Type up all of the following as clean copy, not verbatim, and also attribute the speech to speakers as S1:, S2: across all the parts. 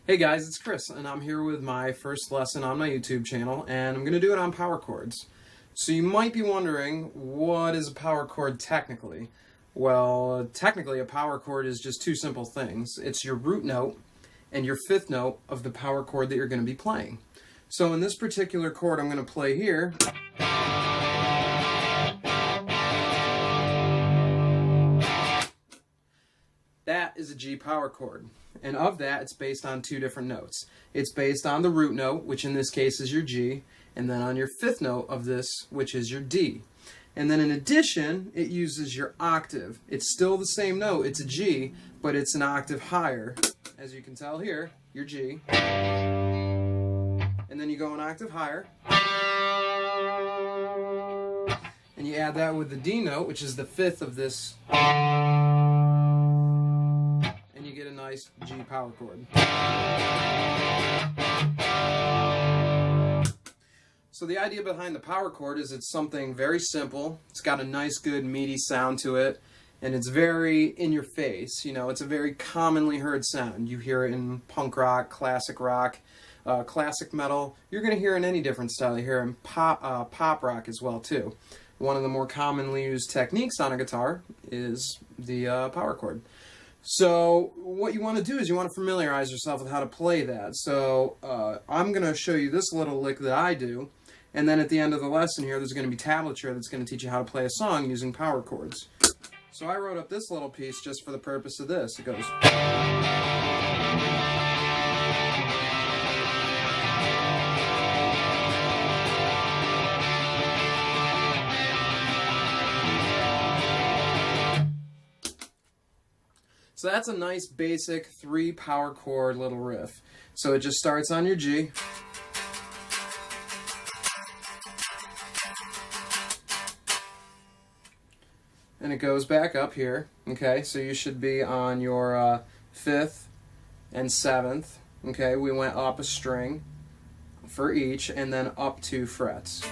S1: Hey guys, it's Chris, and I'm here with my first lesson on my YouTube channel, and I'm going to do it on power chords. So you might be wondering, what is a power chord technically? Well, technically a power chord is just two simple things. It's your root note and your fifth note of the power chord that you're going to be playing. So in this particular chord I'm going to play here, that is a G power chord. And of that, it's based on two different notes. It's based on the root note, which in this case is your G, and then on your fifth note of this, which is your D. And then in addition, it uses your octave. It's still the same note, it's a G, but it's an octave higher. As you can tell here, your G. And then you go an octave higher. And you add that with the D note, which is the fifth of this. You get a nice G power chord. So the idea behind the power chord is it's something very simple. It's got a nice, good, meaty sound to it, and it's very in your face. You know, it's a very commonly heard sound. You hear it in punk rock, classic metal. You're going to hear it in any different style. You hear it in pop rock as well too. One of the more commonly used techniques on a guitar is the power chord. So what you want to do is you want to familiarize yourself with how to play that. So I'm going to show you this little lick that I do, and then at the end of the lesson here there's going to be tablature that's going to teach you how to play a song using power chords. So I wrote up this little piece just for the purpose of this. It goes... So that's a nice basic 3 power chord little riff. So it just starts on your G. And it goes back up here. Okay, so you should be on your 5th and 7th. Okay, we went up a string for each and then up 2 frets.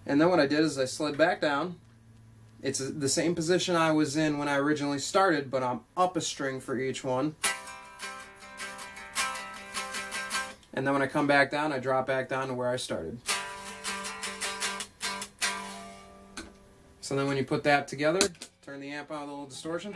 S1: And then what I did is I slid back down. It's the same position I was in when I originally started, but I'm up a string for each one. And then when I come back down, I drop back down to where I started. So then when you put that together, turn the amp on with a little distortion.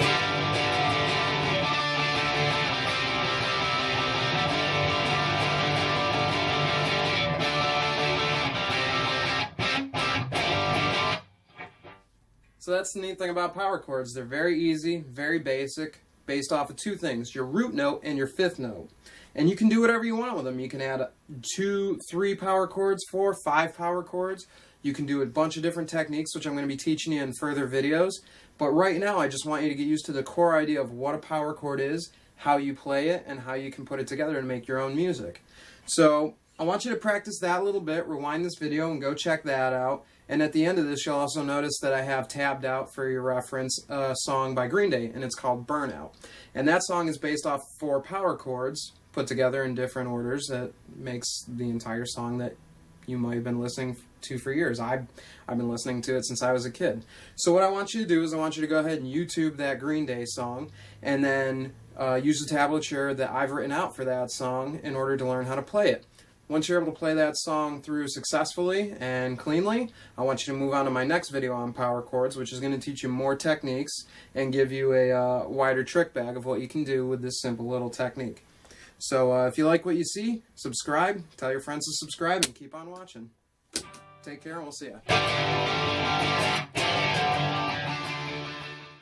S1: So that's the neat thing about power chords. They're very easy, very basic, based off of two things, your root note and your fifth note. And you can do whatever you want with them. You can add 2, 3 power chords, 4, 5 power chords. You can do a bunch of different techniques, which I'm going to be teaching you in further videos. But right now, I just want you to get used to the core idea of what a power chord is, how you play it, and how you can put it together and make your own music. So I want you to practice that a little bit, rewind this video and go check that out. And at the end of this, you'll also notice that I have tabbed out for your reference a song by Green Day, and it's called Burnout. And that song is based off 4 power chords put together in different orders that makes the entire song that you might have been listening to for years. I've been listening to it since I was a kid. So what I want you to do is I want you to go ahead and YouTube that Green Day song, and then use the tablature that I've written out for that song in order to learn how to play it. Once you're able to play that song through successfully and cleanly, I want you to move on to my next video on power chords, which is going to teach you more techniques and give you a wider trick bag of what you can do with this simple little technique. So if you like what you see, subscribe, tell your friends to subscribe, and keep on watching. Take care, and we'll see ya.